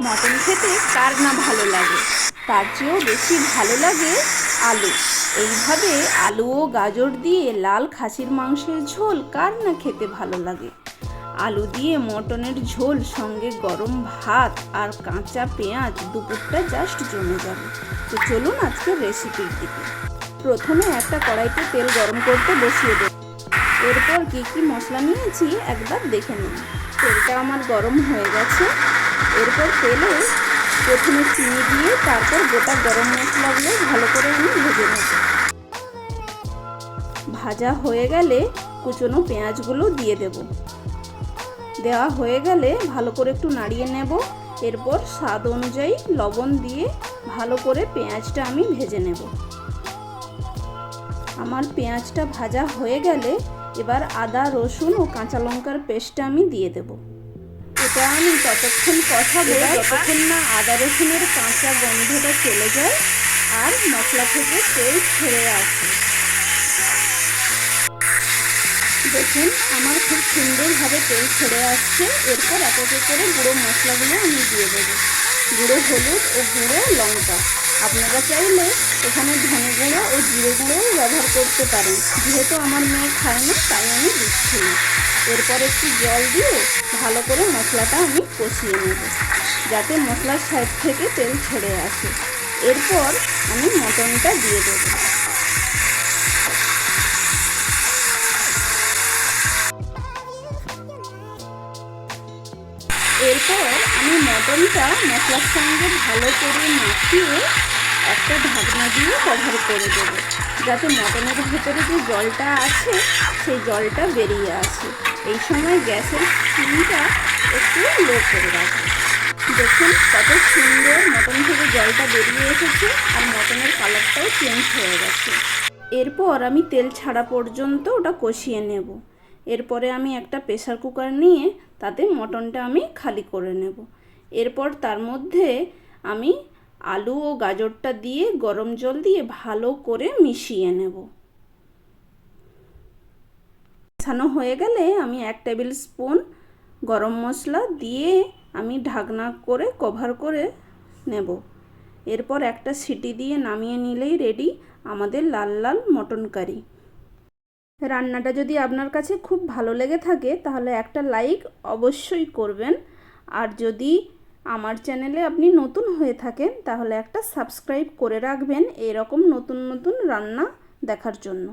Mutton খেতে কার না ভালো লাগে, তার চেয়েও বেশি ভালো লাগে আলু। এইভাবে আলু ও গাজর দিয়ে লাল খাসির মাংসের ঝোল কার না খেতে ভালো লাগে। আলু দিয়ে মটনের ঝোল সঙ্গে গরম ভাত আর কাঁচা পেঁয়াজ, দুপুরটা জাস্ট জমে যাবে। তো চলুন আজকের রেসিপির দিকে। প্রথমে একটা কড়াইতে তেল গরম করতে বসিয়ে দেব। এরপর কী কী মশলা নিয়েছি একবার দেখে নিন। তেলটা আমার গরম হয়ে গেছে। এরপর তেলে প্রথমে চিনি দিয়ে তারপর গোটা গরম মশলাগুলো ভালো করে আমি ভেজে নেব। ভাজা হয়ে গেলে কুচনো পেঁয়াজগুলো দিয়ে দেব। দেওয়া হয়ে গেলে ভালো করে একটু নাড়িয়ে নেব। এরপর স্বাদ অনুযায়ী লবণ দিয়ে ভালো করে পেঁয়াজটা আমি ভেজে নেব। আমার পেঁয়াজটা ভাজা হয়ে গেলে এবার আদা, রসুন ও কাঁচা লঙ্কার পেস্টটা আমি দিয়ে দেব। এটা আমি ততক্ষণ কষাবো যতক্ষণ না আদা রসুনের কাঁচা গন্ধটা চলে যায় আর মশলা থেকে তেল ছেড়ে আসে। দেখুন আমার খুব সুন্দরভাবে তেল ছেড়ে আসছে। এরপর এক এক করে গুঁড়ো মশলাগুলো আমি দিয়ে দেবো। গুঁড়ো হলুদ ও গুঁড়ো লঙ্কা, আপনারা চাইলে এখানে ধনে গুঁড়ো ও জিরে গুঁড়োও ব্যবহার করতে পারেন। যেহেতু আমার মেয়ে খায় না তাই আমি দিচ্ছি না। এরপর একটু জল দিয়ে ভালো করে মশলাটা আমি কষিয়ে নেব যাতে মশলার সাইড থেকে তেল ছেড়ে আসে। এরপর আমি মটনটা দিয়ে দেবো। এরপর আমি মটনটা মশলার সঙ্গে ভালো করে মাখিয়ে একটা ঢাকনা দিয়ে কভার করে দেবো যাতে মটনের ভেতরে যে জলটা আছে সেই জলটা বেরিয়ে আসে। এই সময় গ্যাসের ফ্লেমটা একটু লো করে রাখবো। দেখুন কত সুন্দর মটন থেকে জলটা বেরিয়ে এসেছে আর মটনের কালারটাও চেঞ্জ হয়ে গেছে। এরপর আমি তেল ছাড়া পর্যন্ত ওটা কষিয়ে নেব। এরপরে আমি একটা প্রেসার কুকার নিয়ে তাতে মটনটা আমি খালি করে নেব। এরপর তার মধ্যে আমি আলু ও গাজরটা দিয়ে গরম জল দিয়ে ভালো করে মিশিয়ে নেব। মেশানো হয়ে গেলে আমি 1 টেবিল স্পুন গরম মশলা দিয়ে আমি ঢাকনা করে কভার করে নেব। এরপর একটা সিটি দিয়ে নামিয়ে নিলেই রেডি আমাদের লাল লাল মটন কারি। রান্নাটা যদি আপনার কাছে খুব ভালো লেগে থাকে তাহলে একটা লাইক অবশ্যই করবেন। আর যদি আমার চ্যানেলে আপনি নতুন হয়ে থাকেন তাহলে একটা সাবস্ক্রাইব করে রাখবেন এরকম নতুন নতুন রান্না দেখার জন্য।